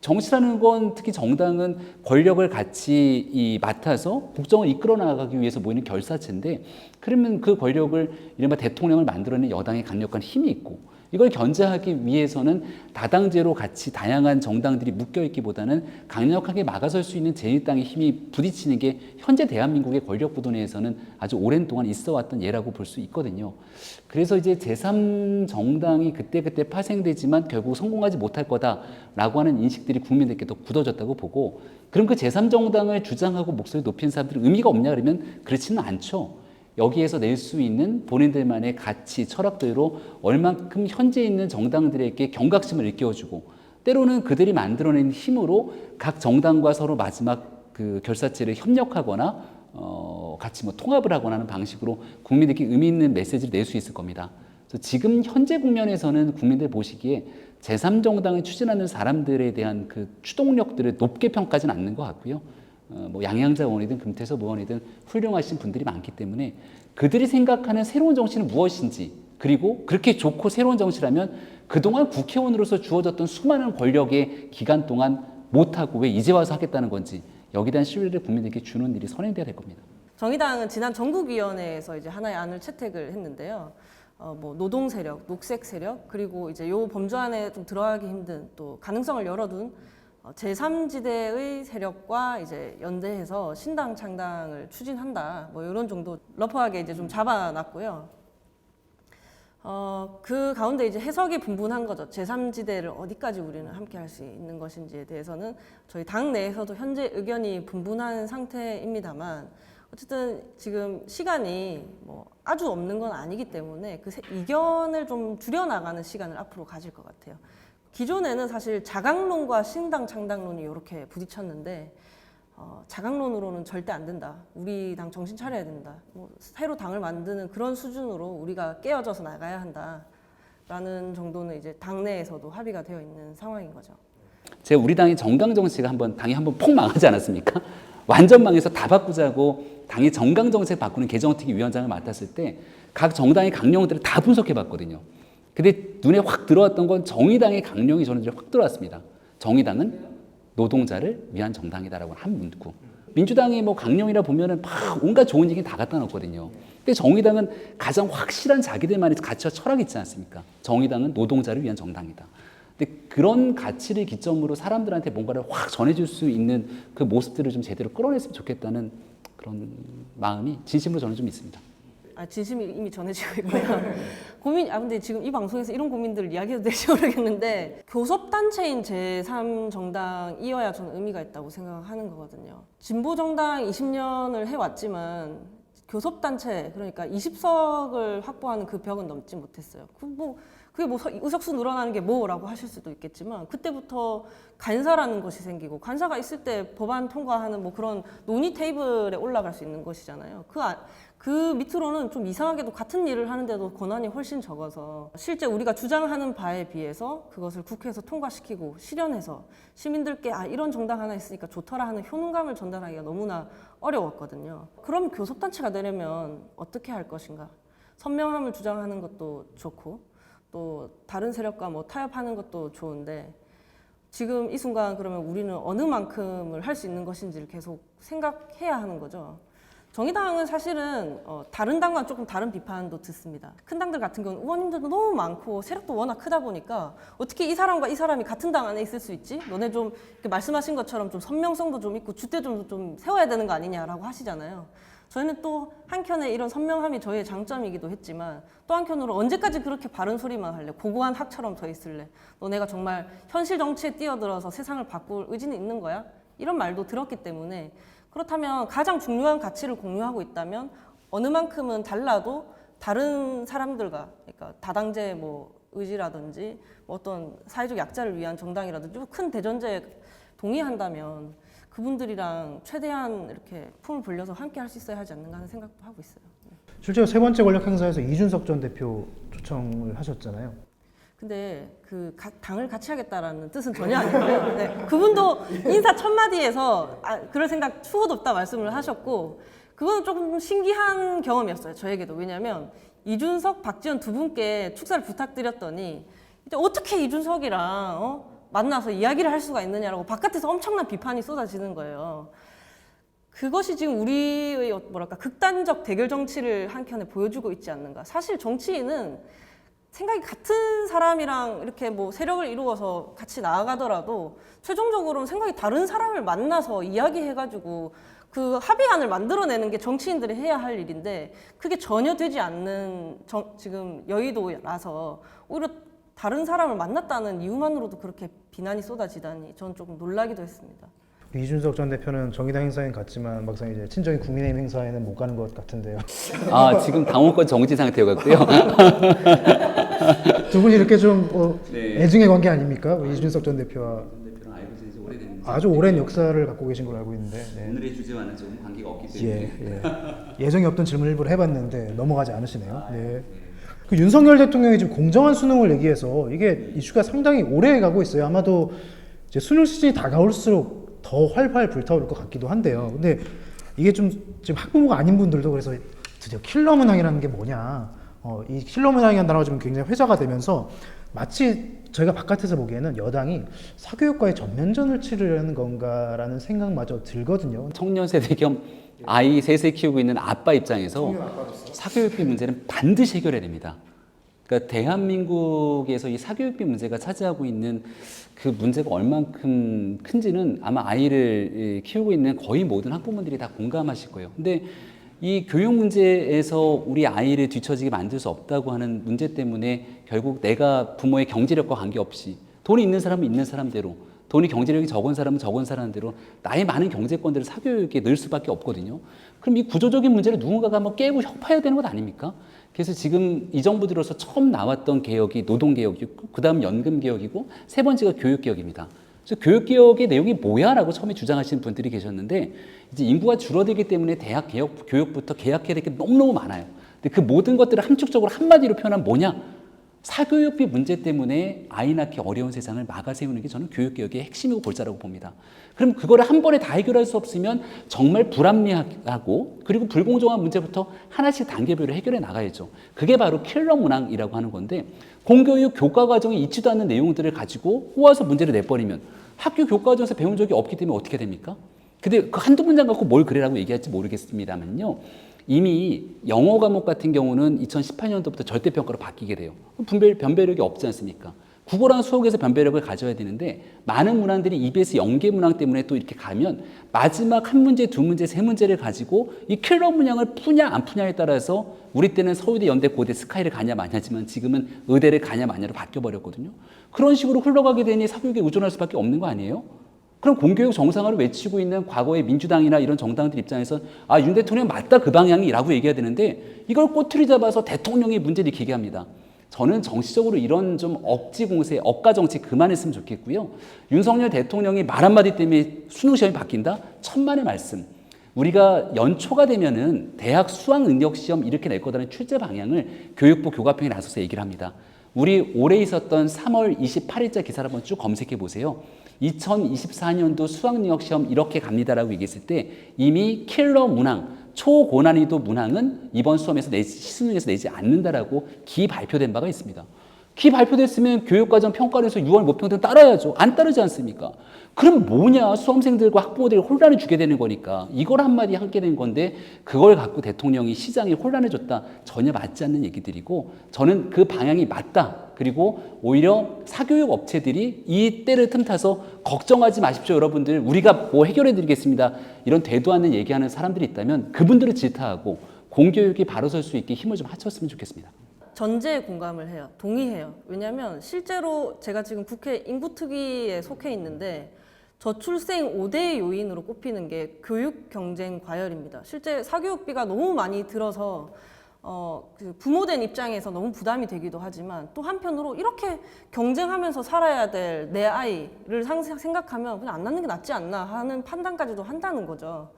정치라는 건 특히 정당은 권력을 같이 맡아서 국정을 이끌어 나가기 위해서 모이는 결사체인데 그러면 그 권력을 이른바 대통령을 만들어낸 여당의 강력한 힘이 있고 이걸 견제하기 위해서는 다당제로 같이 다양한 정당들이 묶여있기보다는 강력하게 막아설 수 있는 제1당의 힘이 부딪히는 게 현재 대한민국의 권력 구도 내에서는 아주 오랜 동안 있어왔던 예라고 볼 수 있거든요. 그래서 이제 제3정당이 그때그때 파생되지만 결국 성공하지 못할 거다라고 하는 인식들이 국민들께 더 굳어졌다고 보고 그럼 그 제3정당을 주장하고 목소리 높이는 사람들은 의미가 없냐 그러면 그렇지는 않죠. 여기에서 낼 수 있는 본인들만의 가치, 철학대로 얼만큼 현재 있는 정당들에게 경각심을 일깨워주고 때로는 그들이 만들어낸 힘으로 각 정당과 서로 마지막 그 결사체를 협력하거나 같이 뭐 통합을 하거나 하는 방식으로 국민들께 의미 있는 메시지를 낼 수 있을 겁니다. 그래서 지금 현재 국면에서는 국민들 보시기에 제3정당을 추진하는 사람들에 대한 그 추동력들을 높게 평가하지는 않는 것 같고요. 뭐 양양자 의원이든 금태섭 의원이든 훌륭하신 분들이 많기 때문에 그들이 생각하는 새로운 정치는 무엇인지 그리고 그렇게 좋고 새로운 정치라면 그동안 국회의원으로서 주어졌던 수많은 권력의 기간 동안 못하고 왜 이제 와서 하겠다는 건지 여기에 대한 신뢰를 국민들께 주는 일이 선행돼야 될 겁니다. 정의당은 지난 전국위원회에서 이제 하나의 안을 채택을 했는데요. 뭐 노동 세력, 녹색 세력, 그리고 이제 요 범주 안에 좀 들어가기 힘든 또 가능성을 열어둔 제3지대의 세력과 이제 연대해서 신당 창당을 추진한다. 뭐 이런 정도 러프하게 이제 좀 잡아놨고요. 그 가운데 이제 해석이 분분한 거죠. 제3지대를 어디까지 우리는 함께 할 수 있는 것인지에 대해서는 저희 당 내에서도 현재 의견이 분분한 상태입니다만 어쨌든 지금 시간이 뭐 아주 없는 건 아니기 때문에 그 이견을 좀 줄여나가는 시간을 앞으로 가질 것 같아요. 기존에는 사실 자강론과 신당 창당론이 이렇게 부딪혔는데 자강론으로는 절대 안 된다. 우리 당 정신 차려야 된다. 뭐 새로 당을 만드는 그런 수준으로 우리가 깨어져서 나가야 한다라는 정도는 이제 당내에서도 합의가 되어 있는 상황인 거죠. 제가 우리 당의 정강 정치가 당이 한번 폭 망하지 않았습니까? 완전 망해서 다 바꾸자고 당의 정강 정책 바꾸는 개정특위 위원장을 맡았을 때 각 정당의 강령들을 다 분석해 봤거든요. 근데 눈에 확 들어왔던 건 정의당의 강령이 저는 확 들어왔습니다. 정의당은 노동자를 위한 정당이다라고 한 문구. 민주당의 뭐 강령이라 보면은 막 온갖 좋은 얘기 다 갖다 놓거든요. 근데 정의당은 가장 확실한 자기들만의 가치와 철학이 있지 않습니까? 정의당은 노동자를 위한 정당이다. 근데 그런 가치를 기점으로 사람들한테 뭔가를 확 전해줄 수 있는 그 모습들을 좀 제대로 끌어냈으면 좋겠다는 그런 마음이 진심으로 저는 좀 있습니다. 진심이 이미 전해지고 있고요. 근데 지금 이 방송에서 이런 고민들을 이야기해도 될지 모르겠는데, 교섭단체인 제3정당이어야 저는 의미가 있다고 생각하는 거거든요. 진보정당 20년을 해왔지만, 교섭단체, 그러니까 20석을 확보하는 그 벽은 넘지 못했어요. 그게 뭐 의석수 늘어나는 게 뭐라고 하실 수도 있겠지만, 그때부터 간사라는 것이 생기고, 간사가 있을 때 법안 통과하는 뭐 그런 논의 테이블에 올라갈 수 있는 것이잖아요. 그 밑으로는 좀 이상하게도 같은 일을 하는데도 권한이 훨씬 적어서 실제 우리가 주장하는 바에 비해서 그것을 국회에서 통과시키고 실현해서 시민들께 이런 정당 하나 있으니까 좋더라 하는 효능감을 전달하기가 너무나 어려웠거든요. 그럼 교섭단체가 되려면 어떻게 할 것인가? 선명함을 주장하는 것도 좋고 또 다른 세력과 뭐 타협하는 것도 좋은데 지금 이 순간 그러면 우리는 어느 만큼을 할 수 있는 것인지를 계속 생각해야 하는 거죠. 정의당은 사실은 다른 당과 조금 다른 비판도 듣습니다. 큰 당들 같은 경우는 의원님들도 너무 많고 세력도 워낙 크다 보니까 어떻게 이 사람과 이 사람이 같은 당 안에 있을 수 있지? 너네 좀 이렇게 말씀하신 것처럼 좀 선명성도 좀 있고 줏대 좀 세워야 되는 거 아니냐라고 하시잖아요. 저희는 또 한켠에 이런 선명함이 저희의 장점이기도 했지만 또 한켠으로 언제까지 그렇게 바른 소리만 할래? 고고한 학처럼 서 있을래? 너네가 정말 현실 정치에 뛰어들어서 세상을 바꿀 의지는 있는 거야? 이런 말도 들었기 때문에 그렇다면 가장 중요한 가치를 공유하고 있다면 어느 만큼은 달라도 다른 사람들과 그러니까 다당제 뭐 의지라든지 뭐 어떤 사회적 약자를 위한 정당이라든지 큰 대전제에 동의한다면 그분들이랑 최대한 이렇게 품을 불려서 함께 할 수 있어야 하지 않는가 하는 생각도 하고 있어요. 실제로 세 번째 권력 행사에서 이준석 전 대표 초청을 하셨잖아요. 근데 당을 같이 하겠다라는 뜻은 전혀 아니고요. 네, 그분도 인사 첫 마디에서 그럴 생각 추호도 없다 말씀을 하셨고 그건 조금 신기한 경험이었어요. 저에게도. 왜냐하면 이준석, 박지원 두 분께 축사를 부탁드렸더니 이제 어떻게 이준석이랑 만나서 이야기를 할 수가 있느냐라고 바깥에서 엄청난 비판이 쏟아지는 거예요. 그것이 지금 우리의 극단적 대결 정치를 한켠에 보여주고 있지 않는가. 사실 정치인은 생각이 같은 사람이랑 이렇게 뭐 세력을 이루어서 같이 나아가더라도 최종적으로는 생각이 다른 사람을 만나서 이야기해가지고 그 합의안을 만들어내는 게 정치인들이 해야 할 일인데 그게 전혀 되지 않는 지금 여의도라서 오히려 다른 사람을 만났다는 이유만으로도 그렇게 비난이 쏟아지다니 저는 조금 놀라기도 했습니다. 이준석 전 대표는 정의당 행사엔 갔지만 막상 이제 친정인 국민의힘 행사에는 못 가는 것 같은데요. 지금 당원권 정지 상태였고요. 두 분이 이렇게 좀 네. 애증의 관계 아닙니까? 이준석 전 대표와 대표랑 알고 지낸 지 오래됐는데 아주 오랜 역사를 갖고 계신 걸로 알고 있는데 네. 오늘의 주제와는 좀 관계가 없기 때문에 예정이 없던 질문을 일부러 해봤는데 넘어가지 않으시네요. 네. 그 윤석열 대통령이 지금 공정한 수능을 얘기해서 이게 이슈가 상당히 오래 가고 있어요. 아마도 이제 수능 시즌이 다가올수록 더 활발 불타오를 것 같기도 한데요. 근데 이게 좀 지금 학부모가 아닌 분들도 그래서 드디어 킬러 문항이라는 게 뭐냐. 이 킬러 문항이라는 단어가 지금 굉장히 회자가 되면서 마치 저희가 바깥에서 보기에는 여당이 사교육과의 전면전을 치르려는 건가라는 생각마저 들거든요. 청년 세대 겸 아이 셋을 키우고 있는 아빠 입장에서 사교육비 문제는 반드시 해결해야 됩니다. 그러니까 대한민국에서 이 사교육비 문제가 차지하고 있는 그 문제가 얼만큼 큰지는 아마 아이를 키우고 있는 거의 모든 학부모들이 다 공감하실 거예요. 근데 이 교육 문제에서 우리 아이를 뒤처지게 만들 수 없다고 하는 문제 때문에 결국 내가 부모의 경제력과 관계없이 돈이 있는 사람은 있는 사람대로, 돈이 경제력이 적은 사람은 적은 사람대로 나의 많은 경제권들을 사교육에 넣을 수밖에 없거든요. 그럼 이 구조적인 문제를 누군가가 한번 깨고 혁파해야 되는 것 아닙니까? 그래서 지금 이 정부 들어서 처음 나왔던 개혁이 노동개혁이고, 그 다음 연금개혁이고, 세 번째가 교육개혁입니다. 그래서 교육개혁의 내용이 뭐야? 라고 처음에 주장하시는 분들이 계셨는데, 이제 인구가 줄어들기 때문에 대학 개혁, 교육부터 개혁해야 될 게 너무너무 많아요. 근데 그 모든 것들을 함축적으로 한마디로 표현하면 뭐냐? 사교육비 문제 때문에 아이 낳기 어려운 세상을 막아세우는 게 저는 교육개혁의 핵심이고 골자라고 봅니다. 그럼 그거를 한 번에 다 해결할 수 없으면 정말 불합리하고 그리고 불공정한 문제부터 하나씩 단계별로 해결해 나가야죠. 그게 바로 킬러 문항이라고 하는 건데, 공교육 교과 과정에 있지도 않는 내용들을 가지고 꼬아서 문제를 내버리면 학교 교과 과정에서 배운 적이 없기 때문에 어떻게 됩니까? 근데 그 한두 문장 갖고 뭘 그래라고 얘기할지 모르겠습니다만요. 이미 영어 과목 같은 경우는 2018년도부터 절대평가로 바뀌게 돼요. 변별력이 없지 않습니까? 국어랑 수학에서 변별력을 가져야 되는데, 많은 문항들이 EBS 연계 문항 때문에 또 이렇게 가면 마지막 한 문제, 두 문제, 세 문제를 가지고 이 킬러 문항을 푸냐 안 푸냐에 따라서 우리 때는 서울대, 연대, 고대, 스카이를 가냐 마냐지만 지금은 의대를 가냐 마냐로 바뀌어버렸거든요. 그런 식으로 흘러가게 되니 사교육에 의존할 수밖에 없는 거 아니에요? 그럼 공교육 정상화를 외치고 있는 과거의 민주당이나 이런 정당들 입장에서 아, 윤 대통령 맞다 그 방향이라고 얘기해야 되는데, 이걸 꼬투리 잡아서 대통령의 문제를 일으키게 합니다. 저는 정치적으로 이런 좀 억지 공세, 억가 정치 그만했으면 좋겠고요. 윤석열 대통령이 말 한마디 때문에 수능 시험이 바뀐다? 천만의 말씀. 우리가 연초가 되면은 대학 수학 능력 시험 이렇게 낼 거다는 출제 방향을 교육부 교과평에 나서서 얘기를 합니다. 우리 올해 있었던 3월 28일자 기사를 한번 쭉 검색해 보세요. 2024년도 수학능력 시험 이렇게 갑니다라고 얘기했을 때 이미 킬러 문항, 초고난이도 문항은 이번 수험에서 수능에서 내지 않는다라고 기 발표된 바가 있습니다. 기 발표됐으면 교육과정 평가에서 6월 모평등 따라야죠. 안 따르지 않습니까? 그럼 뭐냐? 수험생들과 학부모들이 혼란을 주게 되는 거니까 이걸 한마디 하게 된 건데, 그걸 갖고 대통령이 시장에 혼란을 줬다, 전혀 맞지 않는 얘기들이고, 저는 그 방향이 맞다. 그리고 오히려 사교육 업체들이 이 때를 틈타서 걱정하지 마십시오 여러분들, 우리가 뭐 해결해 드리겠습니다, 이런 되도 않는 얘기하는 사람들이 있다면 그분들을 질타하고 공교육이 바로 설 수 있게 힘을 좀 합쳤으면 좋겠습니다. 전제에 공감을 해요. 동의해요. 왜냐하면 실제로 제가 지금 국회 인구특위에 속해 있는데 저출생 5대 요인으로 꼽히는 게 교육 경쟁 과열입니다. 실제 사교육비가 너무 많이 들어서 그 부모된 입장에서 너무 부담이 되기도 하지만, 또 한편으로 이렇게 경쟁하면서 살아야 될 내 아이를 생각하면 그냥 안 낳는 게 낫지 않나 하는 판단까지도 한다는 거죠.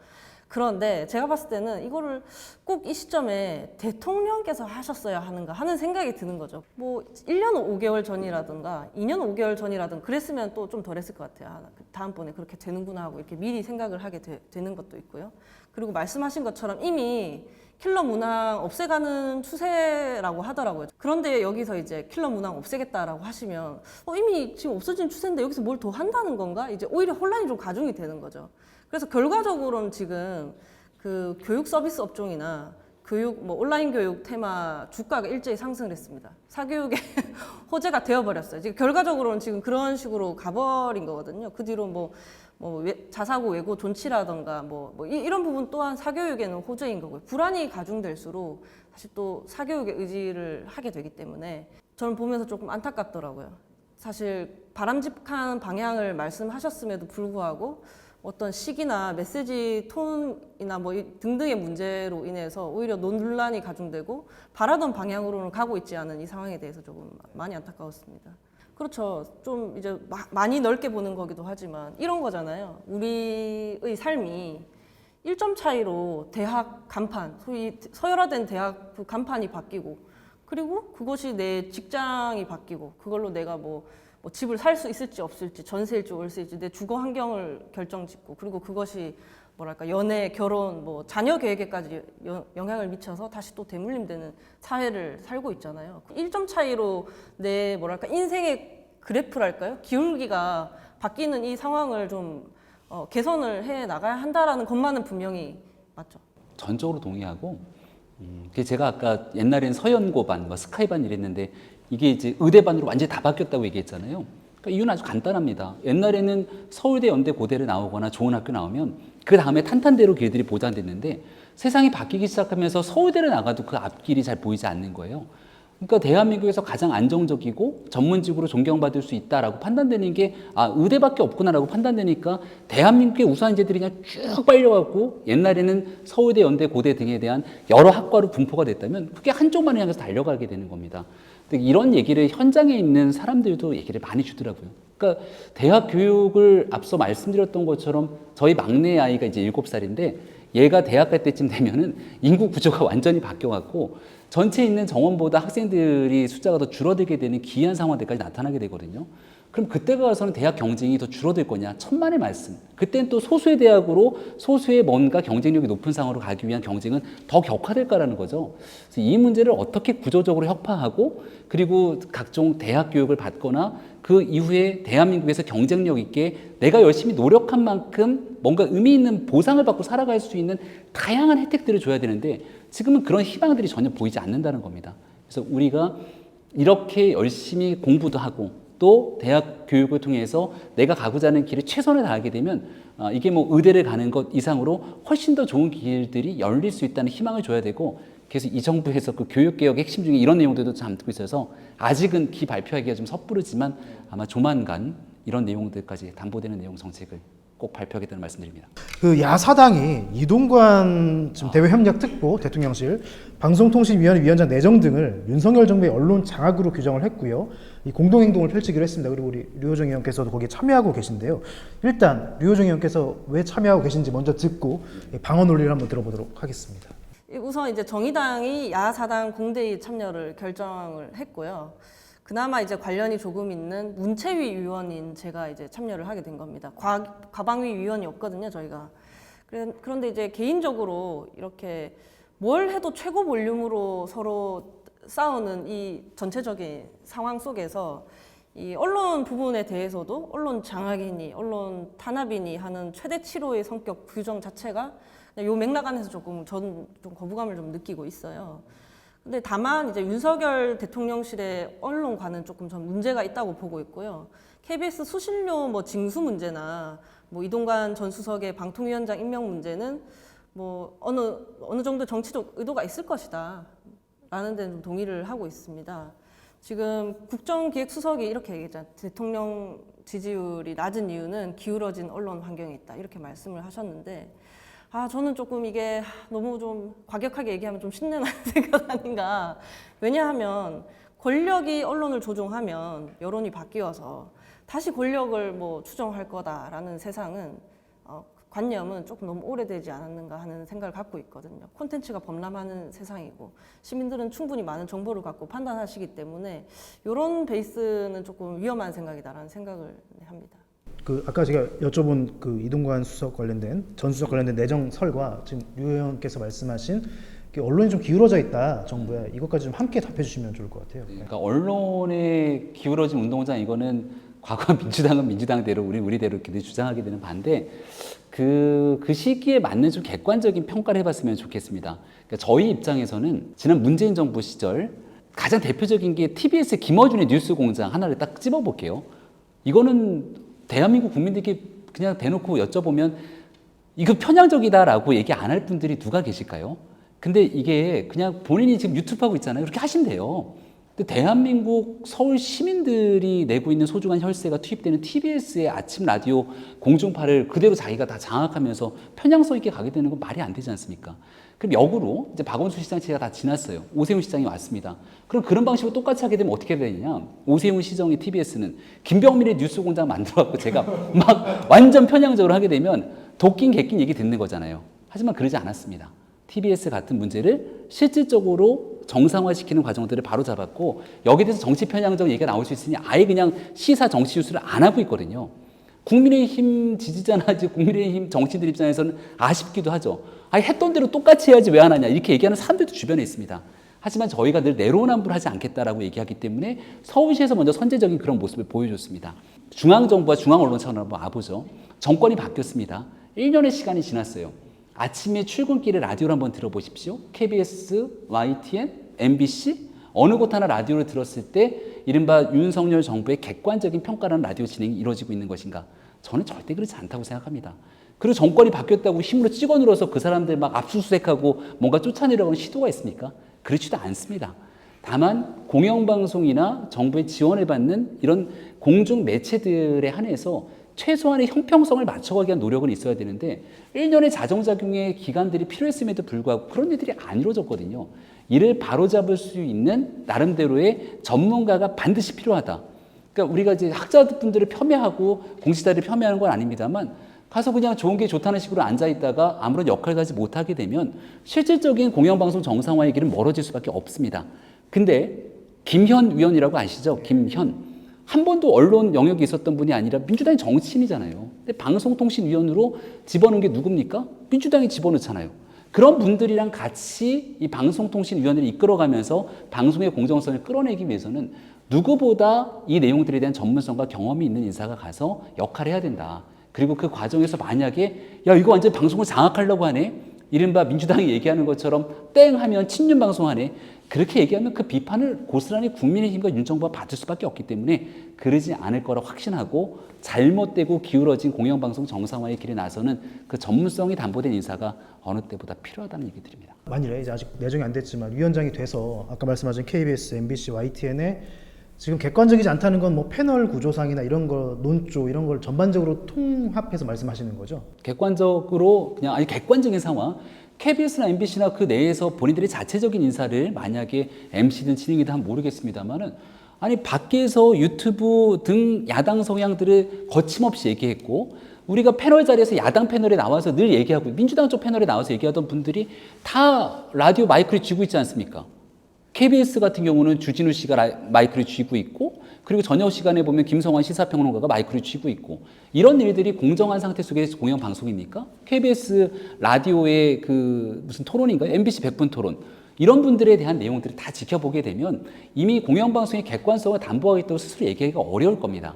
그런데 제가 봤을 때는 이거를 꼭 이 시점에 대통령께서 하셨어야 하는가 하는 생각이 드는 거죠. 뭐 1년 5개월 전이라든가 2년 5개월 전이라든가 그랬으면 또 좀 덜했을 것 같아요. 아, 다음번에 그렇게 되는구나 하고 이렇게 미리 생각을 하게 되는 것도 있고요. 그리고 말씀하신 것처럼 이미 킬러 문항 없애가는 추세라고 하더라고요. 그런데 여기서 이제 킬러 문항 없애겠다라고 하시면 이미 지금 없어진 추세인데 여기서 뭘 더 한다는 건가? 이제 오히려 혼란이 좀 가중이 되는 거죠. 그래서 결과적으로는 지금 그 교육 서비스 업종이나 교육, 뭐 온라인 교육 테마 주가가 일제히 상승을 했습니다. 사교육의 호재가 되어버렸어요. 지금 결과적으로는 지금 그런 식으로 가버린 거거든요. 그 뒤로 뭐 자사고 외고 존치라던가 이런 부분 또한 사교육에는 호재인 거고요. 불안이 가중될수록 다시 또 사교육의 의지를 하게 되기 때문에 저는 보면서 조금 안타깝더라고요. 사실 바람직한 방향을 말씀하셨음에도 불구하고 어떤 시기나 메시지 톤이나 등등의 문제로 인해서 오히려 논란이 가중되고 바라던 방향으로는 가고 있지 않은 이 상황에 대해서 조금 많이 안타까웠습니다. 그렇죠. 좀 이제 많이 넓게 보는 거기도 하지만 이런 거잖아요. 우리의 삶이 1점 차이로 대학 간판, 소위 서열화된 대학 그 간판이 바뀌고, 그리고 그것이 내 직장이 바뀌고, 그걸로 내가 뭐 집을 살 수 있을지 없을지, 전세일지 월세일지 내 주거 환경을 결정짓고, 그리고 그것이 뭐랄까 연애, 결혼, 자녀 계획에까지 영향을 미쳐서 다시 또 대물림되는 사회를 살고 있잖아요. 1점 차이로 내 뭐랄까 인생의 그래프랄까요? 기울기가 바뀌는 이 상황을 좀 개선을 해 나가야 한다라는 것만은 분명히 맞죠. 전적으로 동의하고, 그게 제가 아까 옛날엔 서연고반, 뭐 스카이반 이랬는데 이게 이제 의대반으로 완전히 다 바뀌었다고 얘기했잖아요. 그러니까 이유는 아주 간단합니다. 옛날에는 서울대, 연대, 고대를 나오거나 좋은 학교 나오면 그 다음에 탄탄대로 길들이 보장됐는데 세상이 바뀌기 시작하면서 서울대를 나가도 그 앞길이 잘 보이지 않는 거예요. 그러니까 대한민국에서 가장 안정적이고 전문직으로 존경받을 수 있다라고 판단되는 게 의대밖에 없구나라고 판단되니까 대한민국의 우수한 인재들이 그냥 쭉 빨려가고 옛날에는 서울대, 연대, 고대 등에 대한 여러 학과로 분포가 됐다면 그게 한쪽만 향해서 달려가게 되는 겁니다. 근데 이런 얘기를 현장에 있는 사람들도 얘기를 많이 주더라고요. 그러니까 대학 교육을 앞서 말씀드렸던 것처럼 저희 막내 아이가 이제 7살인데 얘가 대학 갈 때쯤 되면은 인구 구조가 완전히 바뀌어갖고 전체에 있는 정원보다 학생들이 숫자가 더 줄어들게 되는 기이한 상황들까지 나타나게 되거든요. 그럼 그때가 가서는 대학 경쟁이 더 줄어들 거냐? 천만의 말씀. 그때는 또 소수의 대학으로 소수의 뭔가 경쟁력이 높은 상황으로 가기 위한 경쟁은 더 격화될까라는 거죠. 그래서 이 문제를 어떻게 구조적으로 혁파하고 그리고 각종 대학 교육을 받거나 그 이후에 대한민국에서 경쟁력 있게 내가 열심히 노력한 만큼 뭔가 의미 있는 보상을 받고 살아갈 수 있는 다양한 혜택들을 줘야 되는데 지금은 그런 희망들이 전혀 보이지 않는다는 겁니다. 그래서 우리가 이렇게 열심히 공부도 하고 또 대학 교육을 통해서 내가 가고자 하는 길에 최선을 다하게 되면 이게 뭐 의대를 가는 것 이상으로 훨씬 더 좋은 길들이 열릴 수 있다는 희망을 줘야 되고 그래서 이 정부에서 그 교육개혁의 핵심 중에 이런 내용들도 담고 있어서 아직은 기 발표하기가 좀 섣부르지만 아마 조만간 이런 내용들까지 담보되는 내용 정책을 꼭 발표하겠다는 말씀드립니다. 그 야사당이 이동관 지금 대외협력특보 대통령실 방송통신위원회 위원장 내정 등을 윤석열 정부의 언론 장악으로 규정을 했고요. 이 공동행동을 펼치기로 했습니다. 그리고 우리 류호정 의원께서도 거기에 참여하고 계신데요. 일단 류호정 의원께서 왜 참여하고 계신지 먼저 듣고 방어 논리를 한번 들어보도록 하겠습니다. 우선 이제 정의당이 야사당 공대의 참여를 결정을 했고요. 그나마 이제 관련이 조금 있는 문체위 위원인 제가 이제 참여를 하게 된 겁니다. 과방위 위원이 없거든요, 저희가. 그런데 이제 개인적으로 이렇게 뭘 해도 최고 볼륨으로 서로 싸우는 이 전체적인 상황 속에서 이 언론 부분에 대해서도 언론 장악이니 언론 탄압이니 하는 최대치로의 성격 규정 자체가 요 맥락 안에서 조금 저는 좀 거부감을 좀 느끼고 있어요. 근데 다만 이제 윤석열 대통령실의 언론과는 조금 전 문제가 있다고 보고 있고요. KBS 수신료 뭐 징수 문제나 뭐 이동관 전 수석의 방통위원장 임명 문제는 뭐 어느 정도 정치적 의도가 있을 것이다 라는 데는 좀 동의를 하고 있습니다. 지금 국정기획수석이 이렇게 얘기했잖아요. 대통령 지지율이 낮은 이유는 기울어진 언론 환경이 있다 이렇게 말씀을 하셨는데 저는 조금 이게 너무 좀 과격하게 얘기하면 좀 신내나는 생각 아닌가. 왜냐하면 권력이 언론을 조종하면 여론이 바뀌어서 다시 권력을 뭐 추종할 거다라는 세상은 관념은 조금 너무 오래되지 않았는가 하는 생각을 갖고 있거든요. 콘텐츠가 범람하는 세상이고 시민들은 충분히 많은 정보를 갖고 판단하시기 때문에 이런 베이스는 조금 위험한 생각이다라는 생각을 합니다. 그 아까 제가 여쭤본 그 이동관 수석 관련된 전 수석 관련된 내정설과 지금 류 의원께서 말씀하신 언론이 좀 기울어져 있다 정부에 이것까지 좀 함께 답해 주시면 좋을 것 같아요. 그러니까 언론에 기울어진 운동장 이거는 과거 민주당은 민주당대로 우리대로 이렇게 주장하게 되는 반대 그 시기에 맞는 좀 객관적인 평가를 해봤으면 좋겠습니다. 그러니까 저희 입장에서는 지난 문재인 정부 시절 가장 대표적인 게 TBS의 김어준의 뉴스공장 하나를 딱 찝어볼게요. 이거는 대한민국 국민들께 그냥 대놓고 여쭤보면 이거 편향적이다라고 얘기 안 할 분들이 누가 계실까요? 근데 이게 그냥 본인이 지금 유튜브 하고 있잖아요. 그렇게 하시면 돼요. 근데 대한민국 서울 시민들이 내고 있는 소중한 혈세가 투입되는 TBS의 아침 라디오 공중파를 그대로 자기가 다 장악하면서 편향성 있게 가게 되는 건 말이 안 되지 않습니까? 그럼 역으로 이제 박원순 시장 체제가 다 지났어요. 오세훈 시장이 왔습니다. 그럼 그런 방식으로 똑같이 하게 되면 어떻게 되느냐? 오세훈 시정의 TBS는 김병민의 뉴스공장 만들어갖고 제가 막 완전 편향적으로 하게 되면 도낀 개낀 얘기 듣는 거잖아요. 하지만 그러지 않았습니다. TBS 같은 문제를 실질적으로 정상화시키는 과정들을 바로 잡았고 여기에 대해서 정치 편향적 얘기가 나올 수 있으니 아예 그냥 시사 정치 뉴스를 안 하고 있거든요. 국민의힘 지지자나 국민의힘 정치인들 입장에서는 아쉽기도 하죠. 아니 했던 대로 똑같이 해야지 왜 안 하냐 이렇게 얘기하는 사람들도 주변에 있습니다. 하지만 저희가 늘 내로남불하지 않겠다라고 얘기하기 때문에 서울시에서 먼저 선제적인 그런 모습을 보여줬습니다. 중앙정부와 중앙언론 차원으로 한번 와보죠. 정권이 바뀌었습니다. 1년의 시간이 지났어요. 아침에 출근길에 라디오를 한번 들어보십시오. KBS, YTN, MBC 어느 곳 하나 라디오를 들었을 때 이른바 윤석열 정부의 객관적인 평가라는 라디오 진행이 이루어지고 있는 것인가? 저는 절대 그렇지 않다고 생각합니다. 그리고 정권이 바뀌었다고 힘으로 찍어 눌러서 그 사람들 막 압수수색하고 뭔가 쫓아내려고 하는 시도가 있습니까? 그렇지도 않습니다. 다만 공영방송이나 정부의 지원을 받는 이런 공중 매체들에 한해서 최소한의 형평성을 맞춰가기 위한 노력은 있어야 되는데 1년의 자정작용의 기간들이 필요했음에도 불구하고 그런 일들이 안 이루어졌거든요. 이를 바로잡을 수 있는 나름대로의 전문가가 반드시 필요하다. 그러니까 우리가 이제 학자분들을 폄훼하고 공시자를 폄훼하는 건 아닙니다만 가서 그냥 좋은 게 좋다는 식으로 앉아있다가 아무런 역할을 하지 못하게 되면 실질적인 공영방송 정상화의 길은 멀어질 수밖에 없습니다. 근데 김현 위원이라고 아시죠? 김현. 한 번도 언론 영역에 있었던 분이 아니라 민주당의 정치인이잖아요. 근데 방송통신위원으로 집어넣은 게 누굽니까? 민주당이 집어넣잖아요. 그런 분들이랑 같이 이 방송통신위원회를 이끌어가면서 방송의 공정성을 끌어내기 위해서는 누구보다 이 내용들에 대한 전문성과 경험이 있는 인사가 가서 역할을 해야 된다. 그리고 그 과정에서 만약에 야 이거 완전 방송을 장악하려고 하네. 이른바 민주당이 얘기하는 것처럼 땡 하면 친윤 방송하네. 그렇게 얘기하면 그 비판을 고스란히 국민의힘과 윤 정부가 받을 수밖에 없기 때문에 그러지 않을 거라 확신하고 잘못되고 기울어진 공영방송 정상화의 길에 나서는 그 전문성이 담보된 인사가 어느 때보다 필요하다는 얘기 드립니다. 만일에 이제 아직 내정이 안 됐지만 위원장이 돼서 아까 말씀하신 KBS, MBC, YTN에 지금 객관적이지 않다는 건 뭐 패널 구조상이나 이런 거 논조 이런 걸 전반적으로 통합해서 말씀하시는 거죠? 객관적으로 그냥 아니 객관적인 상황 KBS나 MBC나 그 내에서 본인들의 자체적인 인사를 만약에 MC든 진행이든 하면 모르겠습니다만은 아니 밖에서 유튜브 등 야당 성향들을 거침없이 얘기했고 우리가 패널 자리에서 야당 패널에 나와서 늘 얘기하고 민주당 쪽 패널에 나와서 얘기하던 분들이 다 라디오 마이크를 쥐고 있지 않습니까? KBS 같은 경우는 주진우 씨가 마이크를 쥐고 있고 그리고 저녁 시간에 보면 김성환 시사평론가가 마이크를 쥐고 있고 이런 일들이 공정한 상태 속에서 공영방송입니까? KBS 라디오의 그 무슨 토론인가요? MBC 100분 토론 이런 분들에 대한 내용들을 다 지켜보게 되면 이미 공영방송의 객관성을 담보하겠다고 스스로 얘기하기가 어려울 겁니다.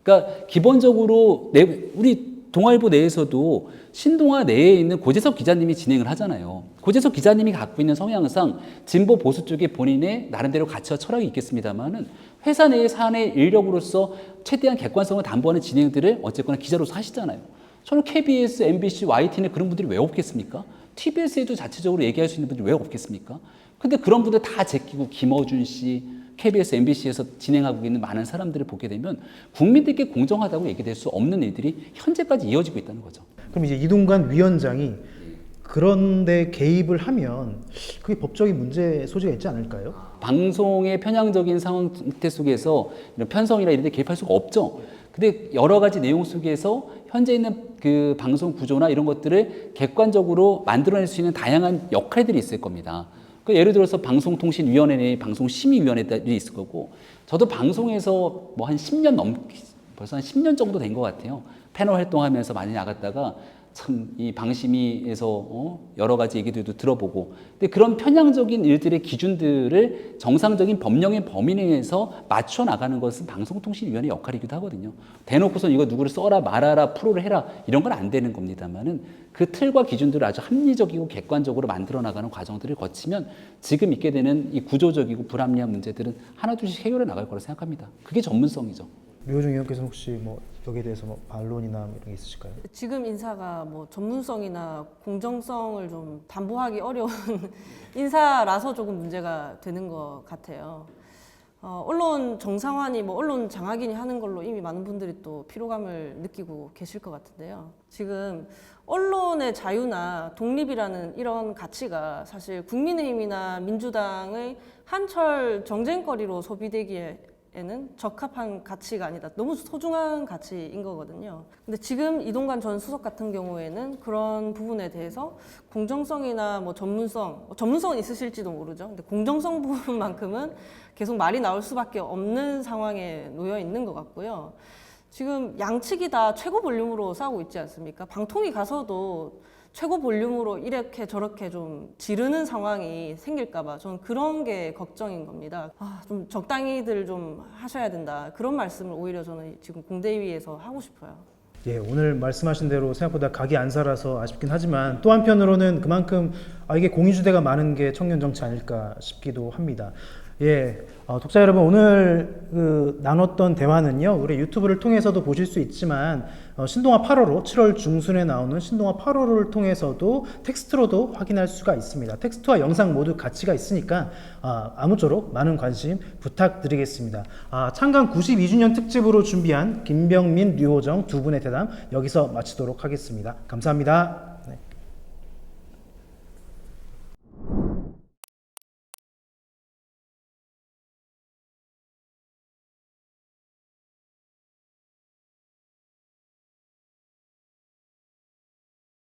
그러니까 기본적으로 우리 동아일보 내에서도 신동아 내에 있는 고재석 기자님이 진행을 하잖아요. 고재석 기자님이 갖고 있는 성향상 진보 보수 쪽에 본인의 나름대로 가치와 철학이 있겠습니다만은 회사 내의 사내 인력으로서 최대한 객관성을 담보하는 진행들을 어쨌거나 기자로서 하시잖아요. 저는 KBS, MBC, YTN에 그런 분들이 왜 없겠습니까? TBS에도 자체적으로 얘기할 수 있는 분들이 왜 없겠습니까? 근데 그런 분들 다 제끼고 김어준 씨, KBS, MBC에서 진행하고 있는 많은 사람들을 보게 되면 국민들께 공정하다고 얘기될 수 없는 일들이 현재까지 이어지고 있다는 거죠. 그럼 이제 이동관 위원장이 그런데 개입을 하면 그게 법적인 문제 소지가 있지 않을까요? 방송의 편향적인 상태 속에서 이런 편성이나 이런 데 개입할 수가 없죠. 근데 여러 가지 내용 속에서 현재 있는 그 방송 구조나 이런 것들을 객관적으로 만들어낼 수 있는 다양한 역할들이 있을 겁니다. 예를 들어서 방송통신위원회 내에 방송심의위원회들이 있을 거고 저도 방송에서 뭐 한 10년 벌써 한 10년 정도 된 것 같아요. 패널 활동하면서 많이 나갔다가 참 이 방심위에서 여러 가지 얘기들도 들어보고 근데 그런 편향적인 일들의 기준들을 정상적인 법령의 범위 내에서 맞춰 나가는 것은 방송통신위원회 역할이기도 하거든요. 대놓고서 이거 누구를 써라 말아라 프로를 해라 이런 건 안 되는 겁니다만은 그 틀과 기준들을 아주 합리적이고 객관적으로 만들어 나가는 과정들을 거치면 지금 있게 되는 이 구조적이고 불합리한 문제들은 하나둘씩 해결해 나갈 거라 생각합니다. 그게 전문성이죠. 류호중 의원께서는 혹시 뭐 여기에 대해서 뭐 반론이나 이런 게 있으실까요? 지금 인사가 뭐 전문성이나 공정성을 좀 담보하기 어려운 인사라서 조금 문제가 되는 것 같아요. 언론 정상화니 뭐 언론 장악이니 하는 걸로 이미 많은 분들이 또 피로감을 느끼고 계실 것 같은데요. 지금 언론의 자유나 독립이라는 이런 가치가 사실 국민의힘이나 민주당의 한철 정쟁거리로 소비되기에는 적합한 가치가 아니다. 너무 소중한 가치인 거거든요. 근데 지금 이동관 전 수석 같은 경우에는 그런 부분에 대해서 공정성이나 뭐 전문성은 있으실지도 모르죠. 근데 공정성 부분만큼은 계속 말이 나올 수밖에 없는 상황에 놓여 있는 것 같고요. 지금 양측이 다 최고 볼륨으로 싸우고 있지 않습니까? 방통위 가서도 최고 볼륨으로 이렇게 저렇게 좀 지르는 상황이 생길까봐 저는 그런 게 걱정인 겁니다. 좀 적당히들 좀 하셔야 된다. 그런 말씀을 오히려 저는 지금 공대위에서 하고 싶어요. 예, 오늘 말씀하신 대로 생각보다 각이 안 살아서 아쉽긴 하지만 또 한편으로는 그만큼 이게 공유주대가 많은 게 청년 정치 아닐까 싶기도 합니다. 예, 독자 여러분 오늘 나눴던 대화는요 우리 유튜브를 통해서도 보실 수 있지만 신동아 8호로 7월 중순에 나오는 신동아 8호를 통해서도 텍스트로도 확인할 수가 있습니다. 텍스트와 영상 모두 가치가 있으니까 아무쪼록 많은 관심 부탁드리겠습니다. 창간 92주년 특집으로 준비한 김병민, 류호정 두 분의 대담 여기서 마치도록 하겠습니다. 감사합니다.